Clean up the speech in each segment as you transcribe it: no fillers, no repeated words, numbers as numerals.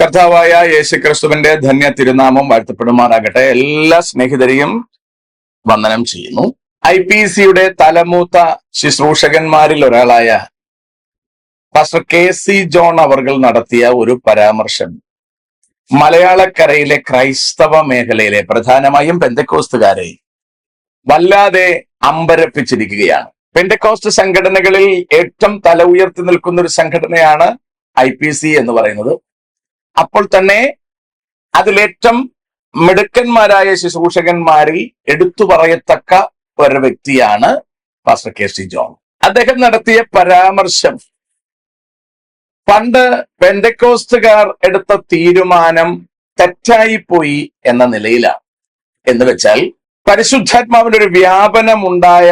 കർത്താവായ യേശുക്രിസ്തുവിന്റെ ധന്യ തിരുനാമം വാഴ്ത്തപ്പെടുമാറാകട്ടെ. എല്ലാ സ്നേഹിതരെയും വന്ദനം ചെയ്യുന്നു. IPCയുടെ തലമൂത്ത ശുശ്രൂഷകന്മാരിൽ ഒരാളായ പാസ്റ്റർ KC ജോൺ അവർകൾ നടത്തിയ ഒരു പരാമർശം മലയാളക്കരയിലെ ക്രൈസ്തവ മേഖലയിലെ പ്രധാനമായും പെന്തക്കോസ്തുകാരെ വല്ലാതെ അമ്പരപ്പിച്ചിരിക്കുകയാണ്. പെന്തക്കോസ്റ്റ് സംഘടനകളിൽ ഏറ്റവും തല ഉയർത്തി നിൽക്കുന്ന ഒരു സംഘടനയാണ് IPC എന്ന് പറയുന്നത്. അപ്പോൾ തന്നെ അതിലേറ്റവും മിടുക്കന്മാരായ ശുശ്രൂഷകന്മാരിൽ എടുത്തു പറയത്തക്ക ഒരു വ്യക്തിയാണ് പാസ്റ്റർ KC ജോൺ. അദ്ദേഹം നടത്തിയ പരാമർശം പണ്ട് പെന്തക്കോസ്തുകാർ എടുത്ത തീരുമാനം തെറ്റായിപ്പോയി എന്ന നിലയിലാണ്. എന്ന് വെച്ചാൽ പരിശുദ്ധാത്മാവിന്റെ ഒരു വ്യാപനം ഉണ്ടായ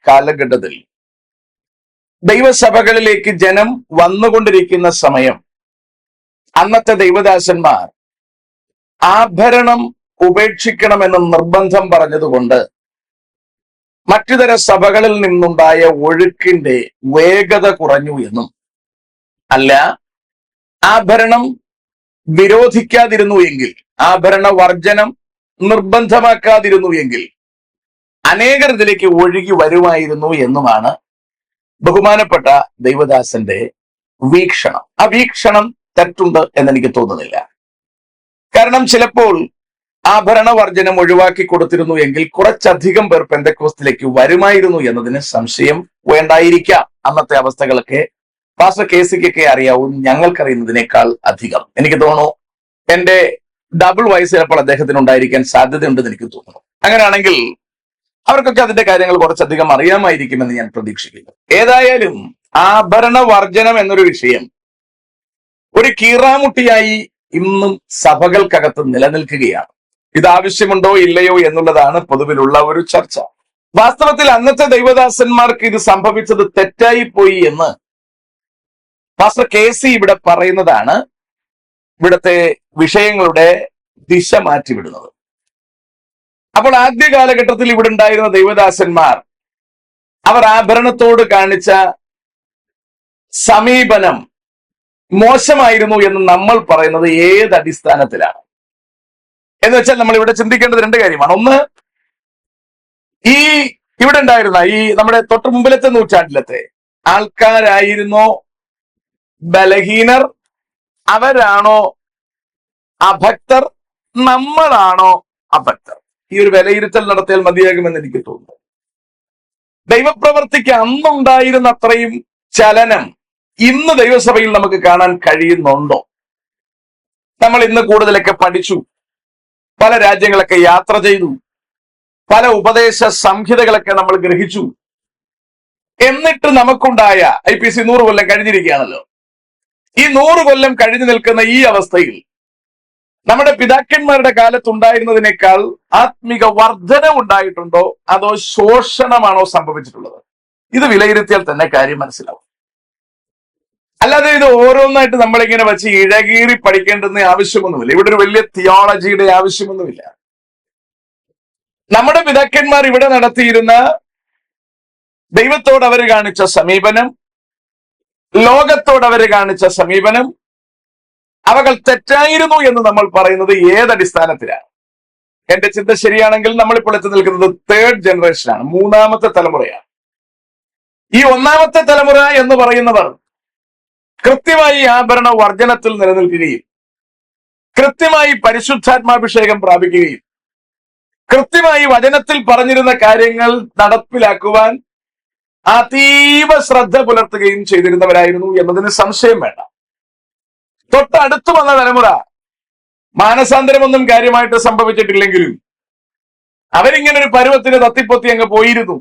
കാലഘട്ടത്തിൽ ദൈവസഭകളിലേക്ക് ജനം വന്നുകൊണ്ടിരിക്കുന്ന സമയം അന്നത്തെ ദൈവദാസന്മാർ ആഭരണം ഉപേക്ഷിക്കണമെന്ന് നിർബന്ധം പറഞ്ഞതുകൊണ്ട് മറ്റുതര സഭകളിൽ നിന്നുണ്ടായ ഒഴുക്കിന്റെ വേഗത കുറഞ്ഞു എന്നും, അല്ല ആഭരണം വിരോധിക്കാതിരുന്നു എങ്കിൽ, ആഭരണ വർജനം നിർബന്ധമാക്കാതിരുന്നു എങ്കിൽ അനേകർ ഇതിലേക്ക് ഒഴുകി വരുമായിരുന്നു എന്നുമാണ് ബഹുമാനപ്പെട്ട ദൈവദാസന്റെ വീക്ഷണം. ആ വീക്ഷണം തെറ്റുണ്ട് എന്നെനിക്ക് തോന്നുന്നില്ല. കാരണം ചിലപ്പോൾ ആഭരണ വർജനം ഒഴിവാക്കി കൊടുത്തിരുന്നു എങ്കിൽ കുറച്ചധികം പേർ പെന്തക്കോസ്തിലേക്ക് വരുമായിരുന്നു എന്നതിന് സംശയം വേണ്ടായിരിക്കാം. അന്നത്തെ അവസ്ഥകളൊക്കെ പാസ്റ്റർ KCക്കൊക്കെ അറിയാവും, ഞങ്ങൾക്കറിയുന്നതിനേക്കാൾ അധികം. എനിക്ക് തോന്നുന്നു എന്റെ ഡബിൾ വയസ്സ് ചിലപ്പോൾ അദ്ദേഹത്തിന് ഉണ്ടായിരിക്കാൻ സാധ്യതയുണ്ടെന്ന് എനിക്ക് തോന്നുന്നു. അങ്ങനെയാണെങ്കിൽ അവർക്കൊക്കെ അതിന്റെ കാര്യങ്ങൾ കുറച്ചധികം അറിയാമായിരിക്കുമെന്ന് ഞാൻ പ്രതീക്ഷിക്കുന്നു. ഏതായാലും ആഭരണ വർജനം എന്നൊരു വിഷയം ഒരു കീറാമുട്ടിയായി ഇന്നും സഭകൾക്കകത്ത് നിലനിൽക്കുകയാണ്. ഇത് ആവശ്യമുണ്ടോ ഇല്ലയോ എന്നുള്ളതാണ് പൊതുവിലുള്ള ഒരു ചർച്ച. വാസ്തവത്തിൽ അന്നത്തെ ദൈവദാസന്മാർക്ക് ഇത് സംഭവിച്ചത് തെറ്റായി പോയി എന്ന് പാസ്റ്റർ KC ഇവിടെ പറയുന്നതാണ് ഇവിടുത്തെ വിഷയങ്ങളുടെ ദിശ മാറ്റിവിടുന്നത്. അപ്പോൾ ആദ്യ കാലഘട്ടത്തിൽ ഇവിടെ ഉണ്ടായിരുന്ന ദൈവദാസന്മാർ അവർ ആഭരണത്തോട് കാണിച്ച സമീപനം മോശമായിരുന്നു എന്ന് നമ്മൾ പറയുന്നത് ഏത് അടിസ്ഥാനത്തിലാണ് എന്ന് വെച്ചാൽ നമ്മൾ ഇവിടെ ചിന്തിക്കേണ്ടത് രണ്ട് കാര്യമാണ്. ഒന്ന്, ഈ ഇവിടെ ഉണ്ടായിരുന്ന ഈ നമ്മുടെ തൊട്ട് മുമ്പിലത്തെ നൂറ്റാണ്ടിലത്തെ ആൾക്കാരായിരുന്നോ ബലഹീനർ? അവരാണോ അഭക്തർ? നമ്മളാണോ അഭക്തർ? ഈ ഒരു വിലയിരുത്തൽ നടത്തിയാൽ മതിയാകുമെന്ന് എനിക്ക് തോന്നുന്നു. ദൈവപ്രവർത്തിക്ക് അന്നുണ്ടായിരുന്ന അത്രയും ചലനം ഇന്ന് ദൈവസഭയിൽ നമുക്ക് കാണാൻ കഴിയുന്നുണ്ടോ? നമ്മൾ ഇന്ന് കൂടുതലൊക്കെ പഠിച്ചു, പല രാജ്യങ്ങളൊക്കെ യാത്ര ചെയ്തു, പല ഉപദേശ സംഹിതകളൊക്കെ നമ്മൾ ഗ്രഹിച്ചു. എന്നിട്ട് നമുക്കുണ്ടായ IPC 100 കൊല്ലം കഴിഞ്ഞിരിക്കുകയാണല്ലോ. ഈ 100 കൊല്ലം കഴിഞ്ഞു നിൽക്കുന്ന ഈ അവസ്ഥയിൽ നമ്മുടെ പിതാക്കന്മാരുടെ കാലത്തുണ്ടായിരുന്നതിനേക്കാൾ ആത്മിക വർധന ഉണ്ടായിട്ടുണ്ടോ അതോ ശോഷണമാണോ സംഭവിച്ചിട്ടുള്ളത്? ഇത് വിലയിരുത്തിയാൽ തന്നെ കാര്യം മനസ്സിലാവും. അല്ലാതെ ഇത് ഓരോന്നായിട്ട് നമ്മളിങ്ങനെ വെച്ച് ഇഴകീറി പഠിക്കേണ്ടെന്ന് ആവശ്യമൊന്നുമില്ല. ഇവിടെ ഒരു വലിയ തിയോളജിയുടെ ആവശ്യമൊന്നുമില്ല. നമ്മുടെ പിതാക്കന്മാർ ഇവിടെ നടത്തിയിരുന്ന ദൈവത്തോട് അവർ കാണിച്ച സമീപനം, ലോകത്തോട് അവർ കാണിച്ച സമീപനം, അവകൾ തെറ്റായിരുന്നു എന്ന് നമ്മൾ പറയുന്നത് ഏതടിസ്ഥാനത്തിലാണ്? എന്റെ ചിന്ത ശരിയാണെങ്കിൽ നമ്മളിപ്പോൾ എത്തി നിൽക്കുന്നത് തേർഡ് ജനറേഷനാണ്, മൂന്നാമത്തെ തലമുറയാണ്. ഈ ഒന്നാമത്തെ തലമുറ എന്ന് പറയുന്നവർ കൃത്യമായി ആഭരണ വർജനത്തിൽ നിലനിൽക്കുകയും കൃത്യമായി പരിശുദ്ധാത്മാഭിഷേകം പ്രാപിക്കുകയും കൃത്യമായി വചനത്തിൽ പറഞ്ഞിരുന്ന കാര്യങ്ങൾ നടപ്പിലാക്കുവാൻ അതീവ ശ്രദ്ധ പുലർത്തുകയും ചെയ്തിരുന്നവരായിരുന്നു എന്നതിന് സംശയം വേണ്ട. തൊട്ടടുത്തു വന്ന തലമുറ മാനസാന്തരമൊന്നും കാര്യമായിട്ട് സംഭവിച്ചിട്ടില്ലെങ്കിലും അവരിങ്ങനെ ഒരു പരുവത്തിന് തത്തിപ്പൊത്തി അങ്ങ് പോയിരുന്നു.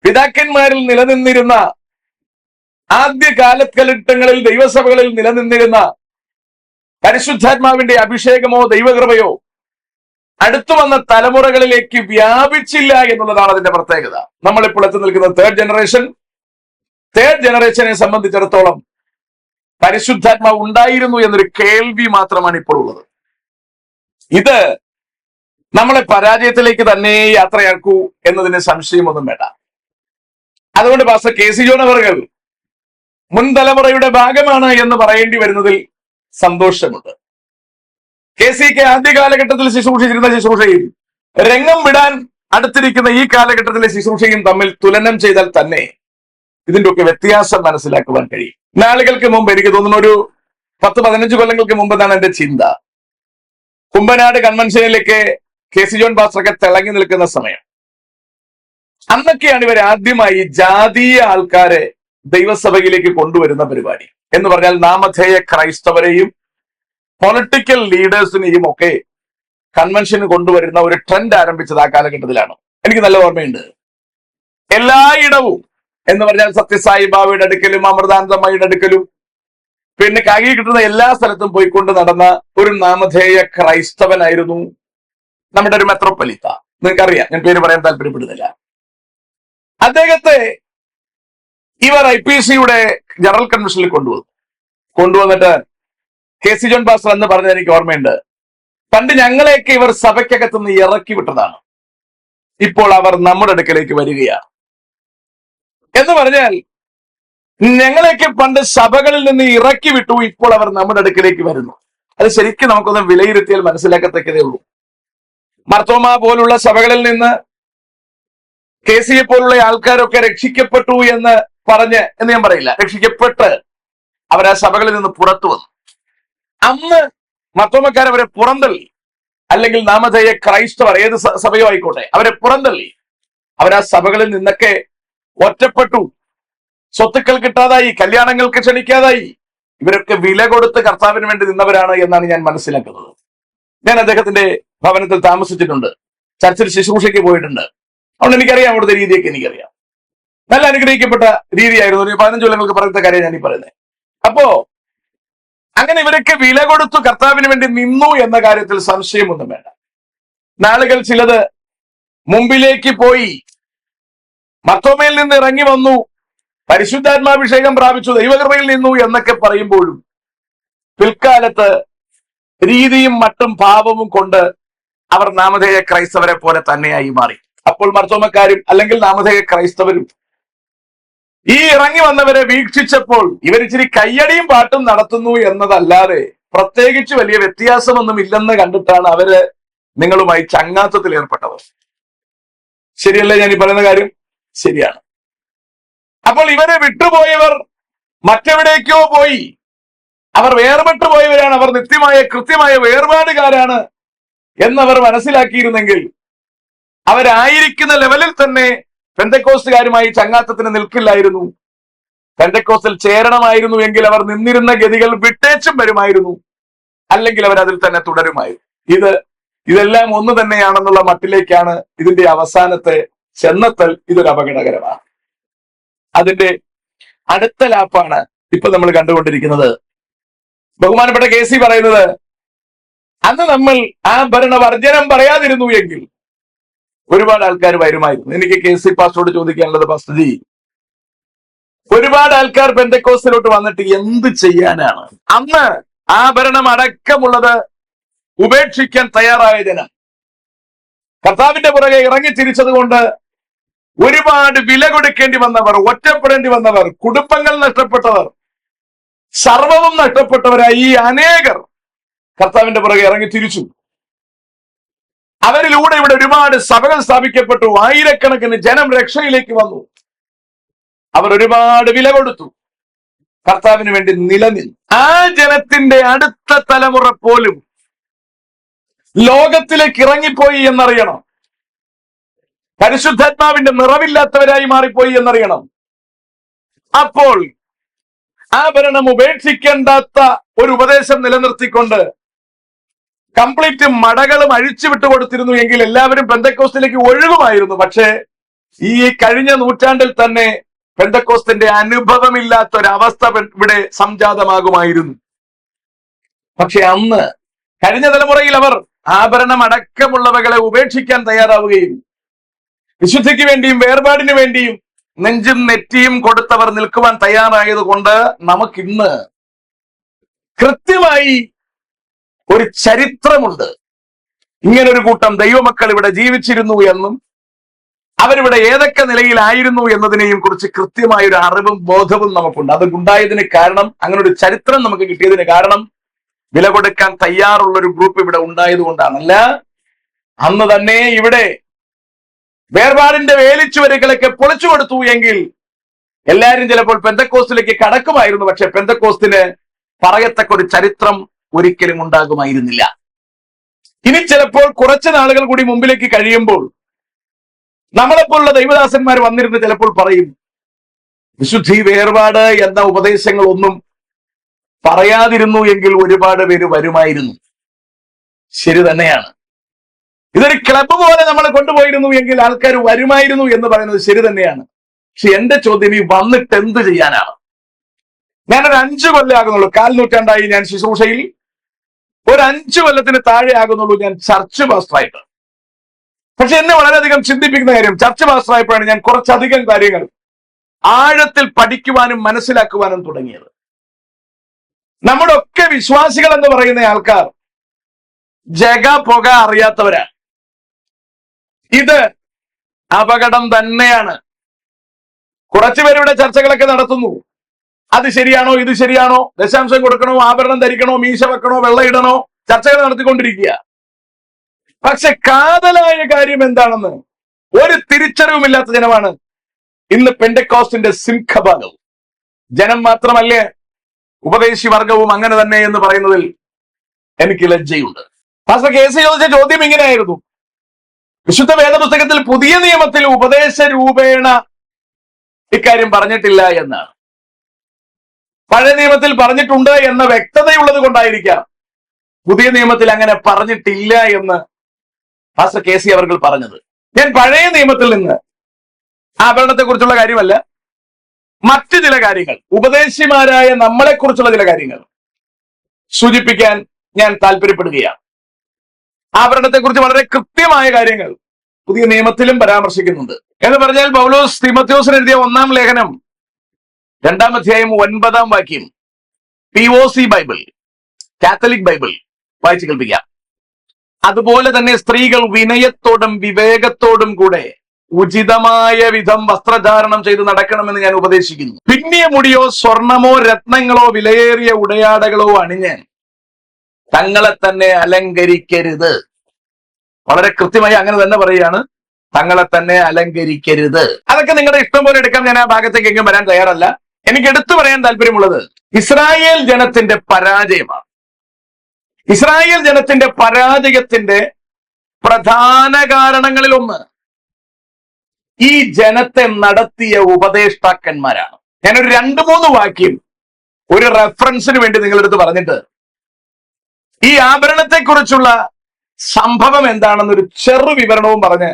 പിതാക്കന്മാരിൽ നിലനിന്നിരുന്ന ആദ്യ കാലഘട്ടങ്ങളിൽ ദൈവസഭകളിൽ നിലനിന്നിരുന്ന പരിശുദ്ധാത്മാവിന്റെ അഭിഷേകമോ ദൈവകൃപയോ അടുത്തു വന്ന തലമുറകളിലേക്ക് വ്യാപിച്ചില്ല എന്നുള്ളതാണ് അതിന്റെ പ്രത്യേകത. നമ്മളിപ്പോൾ എത്തി നിൽക്കുന്ന തേർഡ് ജനറേഷനെ സംബന്ധിച്ചിടത്തോളം പരിശുദ്ധാത്മാവ് ഉണ്ടായിരുന്നു എന്നൊരു കേൾവി മാത്രമാണ് ഇപ്പോൾ ഉള്ളത്. ഇത് നമ്മളെ പരാജയത്തിലേക്ക് തന്നെ യാത്രയാക്കൂ എന്നതിന് സംശയമൊന്നും വേണ്ട. അതുകൊണ്ട് പാസ്റ്റർ KC ജോൺ അവർകൾ മുൻ തലമുറയുടെ ഭാഗമാണ് എന്ന് പറയേണ്ടി വരുന്നതിൽ സന്തോഷമുണ്ട്. KCK ആദ്യ കാലഘട്ടത്തിൽ ശുശ്രൂഷിച്ചിരുന്ന ശുശ്രൂഷയും രംഗം വിടാൻ അടുത്തിരിക്കുന്ന ഈ കാലഘട്ടത്തിലെ ശുശ്രൂഷയും തമ്മിൽ തുലനം ചെയ്താൽ തന്നെ ഇതിന്റെ ഒക്കെ വ്യത്യാസം മനസ്സിലാക്കുവാൻ കഴിയും. നാളുകൾക്ക് മുമ്പ്, എനിക്ക് തോന്നുന്നു ഒരു 10-15 കൊല്ലങ്ങൾക്ക് മുമ്പ് എന്നാണ് എന്റെ ചിന്ത, കുമ്പനാട് കൺവെൻഷനിലേക്ക് KC ജോൺ പാസ്റ്ററൊക്കെ തിളങ്ങി നിൽക്കുന്ന സമയം. അന്നൊക്കെയാണ് ഇവർ ആദ്യമായി ജാതീയ ആൾക്കാരെ ദൈവസഭയിലേക്ക് കൊണ്ടുവരുന്ന പരിപാടി. എന്ന് പറഞ്ഞാൽ നാമധേയ ക്രൈസ്തവരെയും പൊളിറ്റിക്കൽ ലീഡേഴ്സിനെയും ഒക്കെ കൺവെൻഷന് കൊണ്ടുവരുന്ന ഒരു ട്രെൻഡ് ആരംഭിച്ചത് ആ കാലഘട്ടത്തിലാണ്. എനിക്ക് നല്ല ഓർമ്മയുണ്ട്. എല്ലായിടവും എന്ന് പറഞ്ഞാൽ സത്യസായി ബാബയുടെ അടുക്കലും അമൃതാനന്ദമ്മയുടെ അടുക്കലും പിന്നെ കൈ കിട്ടുന്ന എല്ലാ സ്ഥലത്തും പോയിക്കൊണ്ട് നടന്ന ഒരു നാമധേയ ക്രൈസ്തവനായിരുന്നു നമ്മുടെ ഒരു മെത്രോപ്പൊലീത്ത. നിങ്ങൾക്കറിയാം, ഞാൻ പേര് പറയാൻ താല്പര്യപ്പെടുന്നില്ല. അദ്ദേഹത്തെ ഇവർ IPCയുടെ ജനറൽ കൺവെൻഷനിൽ കൊണ്ടുവന്നിട്ട് KC ജോൺ പാസ്റ്റർ എന്ന് പറഞ്ഞത് എനിക്ക് ഓർമ്മയുണ്ട്. പണ്ട് ഞങ്ങളെയൊക്കെ ഇവർ സഭയ്ക്കകത്തുനിന്ന് ഇറക്കി വിട്ടതാണ്, ഇപ്പോൾ അവർ നമ്മുടെ അടുക്കലേക്ക് വരികയാണ് എന്ന് പറഞ്ഞാൽ ഞങ്ങളെയൊക്കെ പണ്ട് സഭകളിൽ നിന്ന് ഇറക്കി വിട്ടു, ഇപ്പോൾ അവർ നമ്മുടെ അടുക്കലേക്ക് വരുന്നു. അത് ശരിക്കും നമുക്കൊന്ന് വിലയിരുത്തിയാൽ മനസ്സിലാക്കത്തക്കതേ ഉള്ളൂ. മർത്തോമ പോലുള്ള സഭകളിൽ നിന്ന് KCയെ പോലുള്ള ആൾക്കാരൊക്കെ രക്ഷിക്കപ്പെട്ടു എന്ന് ഞാൻ പറയില്ല, രക്ഷിക്കപ്പെട്ട് അവർ ആ സഭകളിൽ നിന്ന് പുറത്തു വന്നു. അന്ന് മർത്തോമക്കാർ അവരെ പുറന്തള്ളി, അല്ലെങ്കിൽ നാമധേയ ക്രൈസ്തവർ ഏത് സഭയോ ആയിക്കോട്ടെ അവരെ പുറന്തള്ളി. അവർ ആ സഭകളിൽ നിന്നൊക്കെ ഒറ്റപ്പെട്ടു, സ്വത്തുക്കൾ കിട്ടാതായി, കല്യാണങ്ങൾക്ക് ക്ഷണിക്കാതായി. ഇവരൊക്കെ വില കൊടുത്ത് കർത്താവിന് വേണ്ടി നിന്നവരാണ് എന്നാണ് ഞാൻ മനസ്സിലാക്കുന്നത്. ഞാൻ അദ്ദേഹത്തിന്റെ ഭവനത്തിൽ താമസിച്ചിട്ടുണ്ട്, ചർച്ചിൽ ശുശ്രൂഷയ്ക്ക് പോയിട്ടുണ്ട്. അതുകൊണ്ട് എനിക്കറിയാം, അവിടുത്തെ രീതിയൊക്കെ എനിക്കറിയാം. നല്ല അനുഗ്രഹിക്കപ്പെട്ട രീതിയായിരുന്നു. ഒരു 15 കൊല്ലങ്ങൾക്ക് പറയുന്ന കാര്യം ഞാൻ ഈ പറയുന്നത്. അപ്പോ അങ്ങനെ ഇവരൊക്കെ വില കൊടുത്തു കർത്താവിന് വേണ്ടി നിന്നു എന്ന കാര്യത്തിൽ സംശയമൊന്നും വേണ്ട. നാളുകൾ ചിലത് മുമ്പിലേക്ക് പോയി, മർത്തോമയിൽ നിന്ന് ഇറങ്ങി വന്നു, പരിശുദ്ധാത്മാഭിഷേകം പ്രാപിച്ചു, ദൈവകൃപയിൽ നിന്നു എന്നൊക്കെ പറയുമ്പോഴും പിൽക്കാലത്ത് രീതിയും മട്ടും ഭാവവും കൊണ്ട് അവർ നാമധേയ ക്രൈസ്തവരെ പോലെ തന്നെയായി മാറി. അപ്പോൾ മർത്തോമക്കാരും അല്ലെങ്കിൽ നാമധേയ ക്രൈസ്തവരും ഈ ഇറങ്ങി വന്നവരെ വീക്ഷിച്ചപ്പോൾ ഇവർ ഇച്ചിരി കയ്യടിയും പാട്ടും നടത്തുന്നു എന്നതല്ലാതെ പ്രത്യേകിച്ച് വലിയ വ്യത്യാസമൊന്നും ഇല്ലെന്ന് കണ്ടിട്ടാണ് അവര് നിങ്ങളുമായി ചങ്ങാത്തത്തിൽ ഏർപ്പെട്ടത്. ശരിയല്ലേ ഞാൻ ഈ പറയുന്ന കാര്യം? ശരിയാണ്. അപ്പോൾ ഇവരെ വിട്ടുപോയവർ മറ്റെവിടേക്കോ പോയി, അവർ വേർപെട്ടു പോയവരാണ്, അവർ നിത്യമായ കൃത്യമായ വേർപാടുകാരാണ് എന്നവർ മനസ്സിലാക്കിയിരുന്നെങ്കിൽ അവരായിരിക്കുന്ന ലെവലിൽ തന്നെ പെന്തക്കോസ്തുകാരുമായി ചങ്ങാത്തത്തിന് നിൽക്കില്ലായിരുന്നു. പെന്തക്കോസ്തിൽ ചേരണമായിരുന്നു എങ്കിൽ അവർ നിന്നിരുന്ന ഗതികൾ വിട്ടേച്ചും വരുമായിരുന്നു, അല്ലെങ്കിൽ അവർ അതിൽ തന്നെ തുടരുമായിരുന്നു. ഇതെല്ലാം ഒന്ന് തന്നെയാണെന്നുള്ള മട്ടിലേക്കാണ് ഇതിന്റെ അവസാനത്തെ ചെന്നെത്തൽ. ഇതൊരു അപകടകരമാണ്. അതിന്റെ അടുത്ത ലാപ്പാണ് ഇപ്പൊ നമ്മൾ കണ്ടുകൊണ്ടിരിക്കുന്നത്. ബഹുമാനപ്പെട്ട KC പറയുന്നത്, അന്ന് നമ്മൾ ആ ഭരണവർജനം പറയാതിരുന്നു എങ്കിൽ ഒരുപാട് ആൾക്കാർ വരുമായിരുന്നു. എനിക്ക് KC പാസ്റ്ററോട് ചോദിക്കാനുള്ളത്, പാസ്റ്റർജി, ഒരുപാട് ആൾക്കാർ പെന്തക്കോസ്തിലോട്ട് വന്നിട്ട് എന്ത് ചെയ്യാനാണ്? അന്ന് ആ ഭരണം അടക്കമുള്ളത് ഉപേക്ഷിക്കാൻ തയ്യാറായ ജനം കർത്താവിന്റെ പുറകെ ഇറങ്ങി തിരിച്ചത് കൊണ്ട് ഒരുപാട് വില കൊടുക്കേണ്ടി വന്നവർ, ഒറ്റപ്പെടേണ്ടി വന്നവർ, കുടുംബങ്ങൾ നഷ്ടപ്പെട്ടവർ, സർവവും നഷ്ടപ്പെട്ടവരായി ഈ അനേകർ കർത്താവിന്റെ പുറകെ ഇറങ്ങി തിരിച്ചു. അവരിലൂടെ ഇവിടെ ഒരുപാട് സഭകൾ സ്ഥാപിക്കപ്പെട്ടു, ആയിരക്കണക്കിന് ജനം രക്ഷയിലേക്ക് വന്നു. അവർ ഒരുപാട് വില കൊടുത്തു, കർത്താവിന് വേണ്ടി നിലനിന്നു. ആ ജനത്തിന്റെ അടുത്ത തലമുറ പോലും ലോകത്തിലേക്ക് ഇറങ്ങിപ്പോയി എന്നറിയണം. പരിശുദ്ധാത്മാവിന്റെ നിറവില്ലാത്തവരായി മാറിപ്പോയി എന്നറിയണം. അപ്പോൾ ആ ഭരണം ഉപേക്ഷിക്കേണ്ടാത്ത ഒരു ഉപദേശം നിലനിർത്തിക്കൊണ്ട് കംപ്ലീറ്റ് മടകളും അഴിച്ചു വിട്ടുകൊടുത്തിരുന്നു എങ്കിൽ എല്ലാവരും പെന്തക്കോസ്തിലേക്ക് ഒഴുകുമായിരുന്നു. പക്ഷേ ഈ കഴിഞ്ഞ നൂറ്റാണ്ടിൽ തന്നെ പെന്തക്കോസ്തിന്റെ അനുഭവമില്ലാത്ത ഒരവസ്ഥ ഇവിടെ സംജാതമാകുമായിരുന്നു. പക്ഷെ അന്ന് കഴിഞ്ഞ തലമുറയിൽ അവർ ആഭരണം അടക്കമുള്ളവകളെ ഉപേക്ഷിക്കാൻ തയ്യാറാവുകയും വിശുദ്ധിക്ക് വേണ്ടിയും വേർപാടിന് വേണ്ടിയും നെഞ്ചും നെറ്റിയും കൊടുത്തവർ നിൽക്കുവാൻ തയ്യാറായത് കൊണ്ട് നമുക്കിന്ന് കൃത്യമായി ഒരു ചരിത്രമുണ്ട്. ഇങ്ങനൊരു കൂട്ടം ദൈവമക്കൾ ഇവിടെ ജീവിച്ചിരുന്നു എന്നും അവരിവിടെ ഏതൊക്കെ നിലയിലായിരുന്നു എന്നതിനെയും കുറിച്ച് കൃത്യമായ ഒരു അറിവും ബോധവും നമുക്കുണ്ട്. അതുണ്ടായതിന് കാരണം, അങ്ങനെ ഒരു ചരിത്രം നമുക്ക് കിട്ടിയതിന് കാരണം വില കൊടുക്കാൻ തയ്യാറുള്ള ഒരു ഗ്രൂപ്പ് ഇവിടെ ഉണ്ടായതുകൊണ്ടാണല്ല. അന്ന് തന്നെ ഇവിടെ വേർപാടിന്റെ വേലിച്ചുവരുകളൊക്കെ പൊളിച്ചു കൊടുത്തു എങ്കിൽ എല്ലാവരും ചിലപ്പോൾ പെന്തക്കോസ്തിലേക്ക് കടക്കുമായിരുന്നു. പക്ഷെ പെന്തക്കോസ്തിന് പറയത്തക്ക ഒരു ചരിത്രം ഒരിക്കലും ഉണ്ടാകുമായിരുന്നില്ല. ഇനി ചിലപ്പോൾ കുറച്ച് നാളുകൾ കൂടി മുമ്പിലേക്ക് കഴിയുമ്പോൾ നമ്മളെപ്പോലുള്ള ദൈവദാസന്മാർ വന്നിരുന്ന് ചിലപ്പോൾ പറയും, വിശുദ്ധി, വേർപാട് എന്ന ഉപദേശങ്ങളൊന്നും പറയാതിരുന്നു എങ്കിൽ ഒരുപാട് പേര് വരുമായിരുന്നു. ശരി തന്നെയാണ്. ഇതൊരു ക്ലബ്ബ് പോലെ നമ്മൾ കൊണ്ടുപോയിരുന്നു എങ്കിൽ ആൾക്കാർ വരുമായിരുന്നു എന്ന് പറയുന്നത് ശരി തന്നെയാണ്. പക്ഷെ എന്റെ ചോദ്യം, ഈ വന്നിട്ട് എന്ത് ചെയ്യാനാണ്? ഞാനൊരു 5 കൊല്ലം ആകുന്നുള്ളൂ, 4 നൂറ്റാണ്ടായി ഞാൻ ശുശ്രൂഷയിൽ. ഒരു 5 കൊല്ലത്തിന് താഴെ ആകുന്നുള്ളൂ ഞാൻ ചർച്ച് പാസ്റ്ററായിട്ട്. പക്ഷെ എന്നെ വളരെയധികം ചിന്തിപ്പിക്കുന്ന കാര്യം, ചർച്ച് പാസ്റ്ററായപ്പോഴാണ് ഞാൻ കുറച്ചധികം കാര്യങ്ങൾ ആഴത്തിൽ പഠിക്കുവാനും മനസ്സിലാക്കുവാനും തുടങ്ങിയത്. നമ്മുടെ ഒക്കെ വിശ്വാസികൾ എന്ന് പറയുന്ന ആൾക്കാർ ജഗ പുക അറിയാത്തവരാണ്. ഇത് അപകടം തന്നെയാണ്. കുറച്ചുപേരുടെ ചർച്ചകളൊക്കെ നടത്തുന്നു. അത് ശരിയാണോ, ഇത് ശരിയാണോ, ദശാംശം കൊടുക്കണോ, ആഭരണം ധരിക്കണോ, മീശ വെക്കണോ, വെള്ളയിടണോ, ചർച്ചകൾ നടത്തിക്കൊണ്ടിരിക്കുക. പക്ഷെ കാതലായ കാര്യം എന്താണെന്ന് ഒരു തിരിച്ചറിവുമില്ലാത്ത ജനമാണ് ഇന്ന് പെന്തക്കോസ്തിന്റെ സിംഹഭാഗവും. ജനം മാത്രമല്ലേ, ഉപദേശി വർഗവും അങ്ങനെ തന്നെ എന്ന് പറയുന്നതിൽ എനിക്ക് ലജ്ജയുണ്ട്. പാസ്റ്റർ കേസ് ചോദിച്ച ചോദ്യം ഇങ്ങനെയായിരുന്നു: വിശുദ്ധ വേദപുസ്തകത്തിൽ പുതിയ നിയമത്തിൽ ഉപദേശ രൂപേണ ഇക്കാര്യം പറഞ്ഞിട്ടില്ല എന്നാണ്. പഴയ നിയമത്തിൽ പറഞ്ഞിട്ടുണ്ട് എന്ന വ്യക്തതയുള്ളത് കൊണ്ടായിരിക്കാം പുതിയ നിയമത്തിൽ അങ്ങനെ പറഞ്ഞിട്ടില്ല എന്ന് പാസ്റ്റർ കെ സി അവർ പറഞ്ഞത്. ഞാൻ പഴയ നിയമത്തിൽ നിന്ന് ആഭരണത്തെ കുറിച്ചുള്ള കാര്യമല്ല, മറ്റു ചില കാര്യങ്ങൾ, ഉപദേശിമാരായ നമ്മളെ കുറിച്ചുള്ള ചില കാര്യങ്ങൾ സൂചിപ്പിക്കാൻ ഞാൻ താല്പര്യപ്പെടുകയാണ്. ആഭരണത്തെ കുറിച്ച് വളരെ കൃത്യമായ കാര്യങ്ങൾ പുതിയ നിയമത്തിലും പരാമർശിക്കുന്നുണ്ട്. എന്ന് പറഞ്ഞാൽ പൗലോസ് തീമോഥെയോസിന് എഴുതിയ 1-ാം ലേഖനം 2-ാം അധ്യായം 9-ാം വാക്യം POC ബൈബിൾ, കാത്തലിക് ബൈബിൾ വായിച്ചു കേൾപ്പിക്കാം. അതുപോലെ തന്നെ സ്ത്രീകൾ വിനയത്തോടും വിവേകത്തോടും കൂടെ ഉചിതമായ വിധം വസ്ത്രധാരണം ചെയ്ത് നടക്കണമെന്ന് ഞാൻ ഉപദേശിക്കുന്നു. പിന്നിയ മുടിയോ സ്വർണമോ രത്നങ്ങളോ വിലയേറിയ ഉടയാടകളോ അണിഞ്ഞ് തങ്ങളെ തന്നെ അലങ്കരിക്കരുത്. വളരെ കൃത്യമായി അങ്ങനെ തന്നെ പറയുകയാണ്, തങ്ങളെ തന്നെ അലങ്കരിക്കരുത്. അതൊക്കെ നിങ്ങളുടെ ഇഷ്ടം പോലെ എടുക്കാം. ഞാൻ ആ ഭാഗത്തേക്ക് എങ്ങും വരാൻ തയ്യാറല്ല. എനിക്ക് എടുത്തു പറയാൻ താല്പര്യമുള്ളത് ഇസ്രായേൽ ജനത്തിന്റെ പരാജയമാണ്. ഇസ്രായേൽ ജനത്തിന്റെ പരാജയത്തിന്റെ പ്രധാന കാരണങ്ങളിൽ ഒന്ന് ഈ ജനത്തെ നടത്തിയ ഉപദേഷ്ടാക്കന്മാരാണ്. ഞാനൊരു 2-3 വാക്യം ഒരു റെഫറൻസിന് വേണ്ടി നിങ്ങളെടുത്ത് പറഞ്ഞിട്ട് ഈ ആഭരണത്തെക്കുറിച്ചുള്ള സംഭവം എന്താണെന്നൊരു ചെറു വിവരണവും പറഞ്ഞ്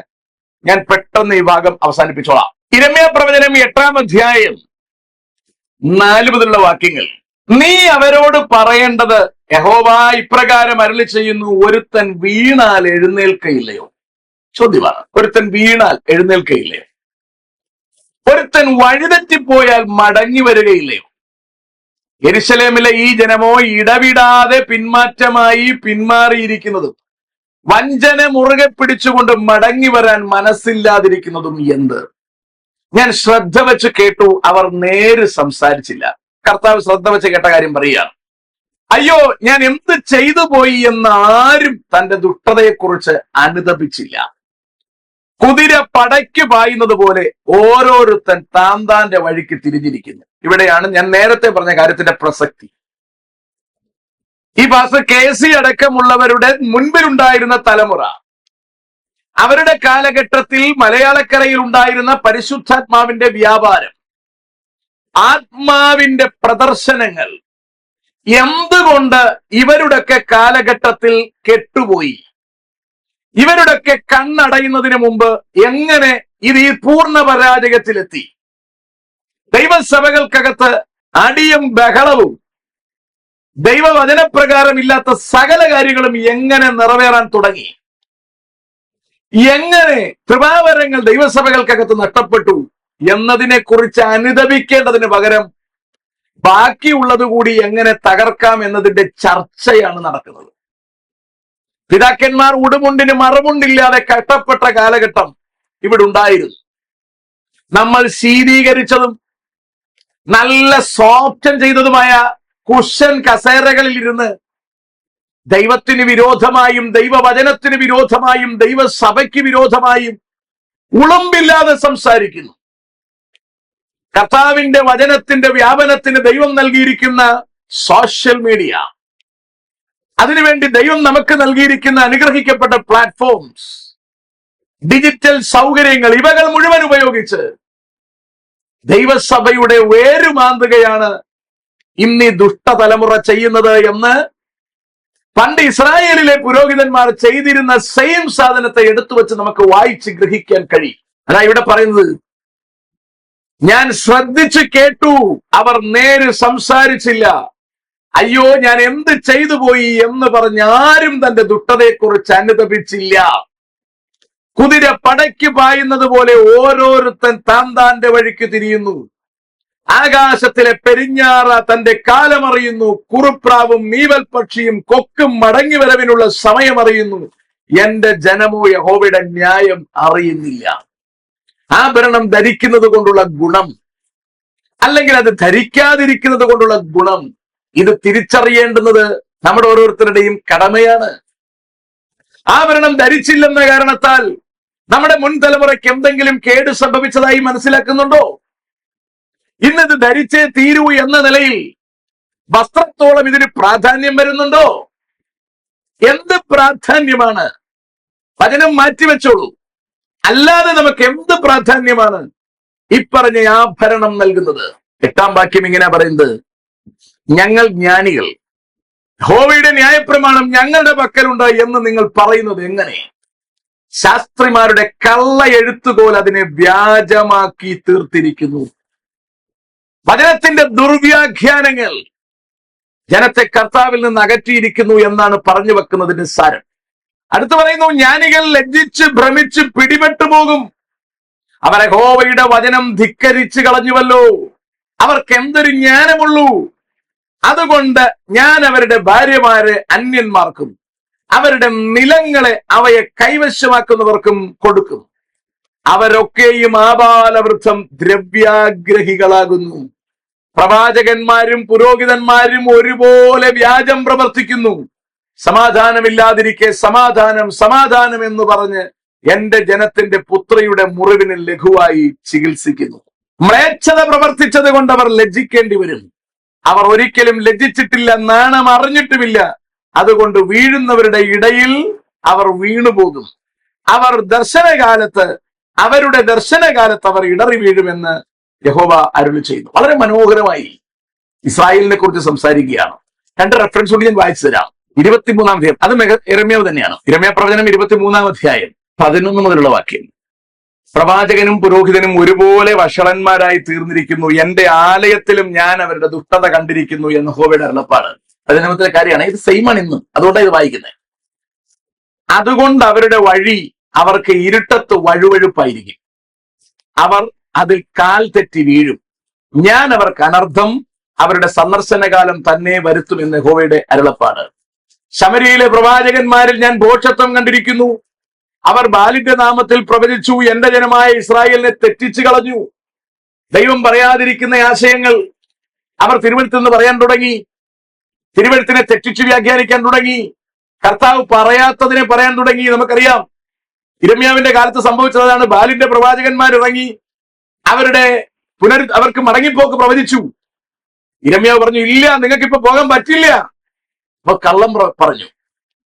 ഞാൻ പെട്ടെന്ന് ഈ ഭാഗം അവസാനിപ്പിച്ചോളാം. യിരെമ്യാ പ്രവചനം 8-ാം അധ്യായം 4 മുതലുള്ള വാക്യങ്ങൾ: നീ അവരോട് പറയേണ്ടത്, യഹോവ ഇപ്രകാരം അരുളി ചെയ്യുന്നു, ഒരുത്തൻ വീണാൽ എഴുന്നേൽക്കയില്ലയോ? ചോദ്യമാണ്. ഒരുത്തൻ വീണാൽ എഴുന്നേൽക്കയില്ലയോ? ഒരുത്തൻ വഴിതെറ്റിപ്പോയാൽ മടങ്ങി വരികയില്ലയോ? യെരൂശലേമിലെ ഈ ജനമോ ഇടവിടാതെ പിന്മാറിയിരിക്കുന്നതും വഞ്ചന മുറുകെ പിടിച്ചുകൊണ്ട് മടങ്ങി വരാൻ മനസ്സില്ലാതിരിക്കുന്നതും എന്ത്? ഞാൻ ശ്രദ്ധ വെച്ച് കേട്ടു, അവർ നേര് സംസാരിച്ചില്ല. കർത്താവ് ശ്രദ്ധ വെച്ച് കേട്ട കാര്യം പറയുകയാണ്. അയ്യോ, ഞാൻ എന്ത് ചെയ്തു പോയി എന്ന് ആരും തന്റെ ദുഷ്ടതയെക്കുറിച്ച് അനുതപിച്ചില്ല. കുതിര പടയ്ക്ക് പായുന്നത് പോലെ ഓരോരുത്തൻ താന്താന്റെ വഴിക്ക് തിരിഞ്ഞിരിക്കുന്നു. ഇവിടെയാണ് ഞാൻ നേരത്തെ പറഞ്ഞ കാര്യത്തിന്റെ പ്രസക്തി. ഈ പാസ്റ്റർ KC അടക്കമുള്ളവരുടെ മുൻപിലുണ്ടായിരുന്ന തലമുറ, അവരുടെ കാലഘട്ടത്തിൽ മലയാളക്കരയിൽ ഉണ്ടായിരുന്ന പരിശുദ്ധാത്മാവിന്റെ വ്യാപാരം, ആത്മാവിന്റെ പ്രദർശനങ്ങൾ എന്തുകൊണ്ട് ഇവരുടെയൊക്കെ കാലഘട്ടത്തിൽ കെട്ടുപോയി? ഇവരുടെയൊക്കെ കണ്ണടയുന്നതിന് മുമ്പ് എങ്ങനെ ഇത് ഈ പൂർണ്ണ പരാജയത്തിലെത്തി? ദൈവസഭകൾക്കകത്ത് അടിയും ബഹളവും ദൈവവചനപ്രകാരം ഇല്ലാത്ത സകല കാര്യങ്ങളും എങ്ങനെ നിറവേറാൻ തുടങ്ങി? എങ്ങനെ കൃപാവരങ്ങൾ ദൈവസഭകൾക്കകത്ത് നഷ്ടപ്പെട്ടു എന്നതിനെ കുറിച്ച് അനുദപിക്കേണ്ടതിന് പകരം ബാക്കിയുള്ളത് കൂടി എങ്ങനെ തകർക്കാം എന്നതിന്റെ ചർച്ചയാണ് നടക്കുന്നത്. പിതാക്കന്മാർ ഉടുമുണ്ടിന് മറുമുണ്ടില്ലാതെ കഷ്ടപ്പെട്ട കാലഘട്ടം ഇവിടെ ഉണ്ടായിരുന്നു. നമ്മൾ ശീതീകരിച്ചതും നല്ല സോഫ്റ്റൻ ചെയ്തതുമായ കുഷൻ കസേരകളിൽ ഇരുന്ന് ദൈവത്തിന് വിരോധമായും ദൈവവചനത്തിന് വിരോധമായും ദൈവസഭയ്ക്ക് വിരോധമായും ഉളുമ്പില്ലാതെ സംസാരിക്കുന്നു. കർത്താവിന്റെ വചനത്തിന്റെ വ്യാപനത്തിന് ദൈവം നൽകിയിരിക്കുന്ന സോഷ്യൽ മീഡിയ, അതിനുവേണ്ടി ദൈവം നമുക്ക് നൽകിയിരിക്കുന്ന അനുഗ്രഹിക്കപ്പെട്ട പ്ലാറ്റ്ഫോംസ്, ഡിജിറ്റൽ സൗകര്യങ്ങൾ, ഇവകൾ മുഴുവൻ ഉപയോഗിച്ച് ദൈവസഭയുടെ വേരുമാന്തുകയാണ് ഇന്ന് ഈ ദുഷ്ടതലമുറ ചെയ്യുന്നത് എന്ന് പണ്ട് ഇസ്രായേലിലെ പുരോഹിതന്മാർ ചെയ്തിരുന്ന സെയിം സാധനത്തെ എടുത്തു വെച്ച് നമുക്ക് വായിച്ച് ഗ്രഹിക്കാൻ കഴിയും. അതാ ഇവിടെ പറയുന്നത്, ഞാൻ ശ്രദ്ധിച്ചു കേട്ടു, അവർ നേര് സംസാരിച്ചില്ല. അയ്യോ, ഞാൻ എന്ത് ചെയ്തു പോയി എന്ന് പറഞ്ഞ് ആരും തന്റെ ദുഷ്ടതയെക്കുറിച്ച് അനുതപിച്ചില്ല. കുതിര പടയ്ക്ക് പായുന്നത് പോലെ ഓരോരുത്തൻ താന്റെ വഴിക്ക് തിരിയുന്നു. ആകാശത്തിലെ പെരിഞ്ഞാറ തന്റെ കാലമറിയുന്നു. കുറുപ്രാവും മീവൽ പക്ഷിയും കൊക്കും മടങ്ങി വരവിനുള്ള സമയമറിയുന്നു. എന്റെ ജനമോ യഹോവയുടെ ന്യായം അറിയുന്നില്ല. ആഭരണം ധരിക്കുന്നത് കൊണ്ടുള്ള ഗുണം, അല്ലെങ്കിൽ അത് ധരിക്കാതിരിക്കുന്നത് കൊണ്ടുള്ള ഗുണം, ഇത് തിരിച്ചറിയേണ്ടുന്നത് നമ്മുടെ ഓരോരുത്തരുടെയും കടമയാണ്. ആഭരണം ധരിച്ചില്ലെന്ന കാരണത്താൽ നമ്മുടെ മുൻ തലമുറയ്ക്ക് എന്തെങ്കിലും കേട് സംഭവിച്ചതായി മനസ്സിലാക്കുന്നുണ്ടോ? ഇന്നിത് ധരിച്ചേ തീരൂ എന്ന നിലയിൽ വസ്ത്രത്തോളം ഇതിന് പ്രാധാന്യം വരുന്നുണ്ടോ? എന്ത് പ്രാധാന്യമാണ്? വചനം മാറ്റിവെച്ചോളൂ. അല്ലാതെ നമുക്ക് എന്ത് പ്രാധാന്യമാണ് ഇപ്പറഞ്ഞ ആഭരണം നൽകുന്നത്? 8-ാം വാക്യം ഇങ്ങനെ പറയുന്നത്, ഞങ്ങൾ ജ്ഞാനികൾ, യഹോവയുടെ ന്യായപ്രമാണം ഞങ്ങളുടെ പക്കലുണ്ട് എന്ന് നിങ്ങൾ പറയുന്നത് എങ്ങനെ? ശാസ്ത്രിമാരുടെ കള്ള എഴുത്തുകോൽ അതിനെ വ്യാജമാക്കി തീർത്തിരിക്കുന്നു. വചനത്തിന്റെ ദുർവ്യാഖ്യാനങ്ങൾ ജനത്തെ കർത്താവിൽ നിന്ന് അകറ്റിയിരിക്കുന്നു എന്നാണ് പറഞ്ഞു വെക്കുന്നതിന്റെ സാരം. അടുത്ത് പറയുന്നു, ജ്ഞാനികൾ ലജ്ജിച്ച് ഭ്രമിച്ച് പിടിപെട്ടു പോകും. അവർ യഹോവയുടെ വചനം ധിക്കരിച്ചു കളഞ്ഞുവല്ലോ. അവർക്ക് എന്തൊരു ജ്ഞാനമുള്ളൂ. അതുകൊണ്ട് ഞാൻ അവരുടെ ഭാര്യമാരെ അന്യന്മാർക്കും അവരുടെ നിലങ്ങളെ അവയെ കൈവശമാക്കുന്നവർക്കും കൊടുക്കും. അവരൊക്കെയും ആബാലവൃദ്ധം ദ്രവ്യാഗ്രഹികളാകുന്നു. പ്രവാചകന്മാരും പുരോഹിതന്മാരും ഒരുപോലെ വ്യാജം പ്രവർത്തിക്കുന്നു. സമാധാനമില്ലാതിരിക്കെ സമാധാനം സമാധാനം എന്ന് പറഞ്ഞ് എന്റെ ജനത്തിന്റെ പുത്രിയുടെ മുറിവിന് ലഘുവായി ചികിത്സിക്കുന്നു. മ്ലേച്ഛത പ്രവർത്തിച്ചത് കൊണ്ട് അവർ ലജ്ജിക്കേണ്ടി വരും. അവർ ഒരിക്കലും ലജ്ജിച്ചിട്ടില്ല, നാണം അറിഞ്ഞിട്ടുമില്ല. അതുകൊണ്ട് വീഴുന്നവരുടെ ഇടയിൽ അവർ വീണുപോകും. അവരുടെ ദർശനകാലത്ത് അവർ ഇടറി വീഴുമെന്ന് യഹോവ അരുളി ചെയ്യുന്നു. വളരെ മനോഹരമായി ഇസ്രായേലിനെ കുറിച്ച് സംസാരിക്കുകയാണ്. 2 റെഫറൻസ് കൂടി ഞാൻ വായിച്ചു തരാം. 23-ാം അധ്യായം, അത് യിരെമ്യാവ് തന്നെയാണ്. യിരെമ്യാ പ്രവചനം 23-ാം അധ്യായം 11 മുതലുള്ള വാക്യം. പ്രവാചകനും പുരോഹിതനും ഒരുപോലെ വഷളന്മാരായി തീർന്നിരിക്കുന്നു. എന്റെ ആലയത്തിലും ഞാൻ അവരുടെ ദുഷ്ടത കണ്ടിരിക്കുന്നു എന്ന് യഹോവയുടെ അരുളപ്പാട്. 11-ാമത്തെ കാര്യമാണ്. ഇത് സെയിമാണ് ഇന്നും, അതുകൊണ്ടാണ് ഇത് വായിക്കുന്നത്. അതുകൊണ്ട് അവരുടെ വഴി അവർക്ക് ഇരുട്ടത്ത് വഴുവഴുപ്പായിരിക്കും. അവർ അതിൽ കാൽ തെറ്റി വീഴും. ഞാൻ അവർക്ക് അനർത്ഥം അവരുടെ സന്ദർശനകാലം തന്നെ വരുത്തും എന്ന് യഹോവയുടെ അരുളപ്പാട്. ശമര്യയിലെ പ്രവാചകന്മാരിൽ ഞാൻ ഭോഷത്വം കണ്ടിരിക്കുന്നു. അവർ ബാലിന്റെ നാമത്തിൽ പ്രവചിച്ചു. എന്റെ ജനമായ ഇസ്രായേലിനെ തെറ്റിച്ചു കളഞ്ഞു. ദൈവം പറയാതിരിക്കുന്ന ആശയങ്ങൾ അവർ തിരുവഴുത്തിൽ നിന്ന് പറയാൻ തുടങ്ങി. തിരുവഴുത്തിനെ തെറ്റിച്ചു വ്യാഖ്യാനിക്കാൻ തുടങ്ങി. കർത്താവ് പറയാത്തതിനെ പറയാൻ തുടങ്ങി. നമുക്കറിയാം, യിരെമ്യാവിന്റെ കാലത്ത് സംഭവിച്ചതാണ്. ബാലിന്റെ പ്രവാചകന്മാർ ഇറങ്ങി അവർക്ക് മടങ്ങിപ്പോക്ക് പ്രവചിച്ചു. യിരെമ്യാവ് പറഞ്ഞു, ഇല്ല, നിങ്ങൾക്ക് ഇപ്പൊ പോകാൻ പറ്റില്ല. അപ്പൊ കള്ളം പറഞ്ഞു.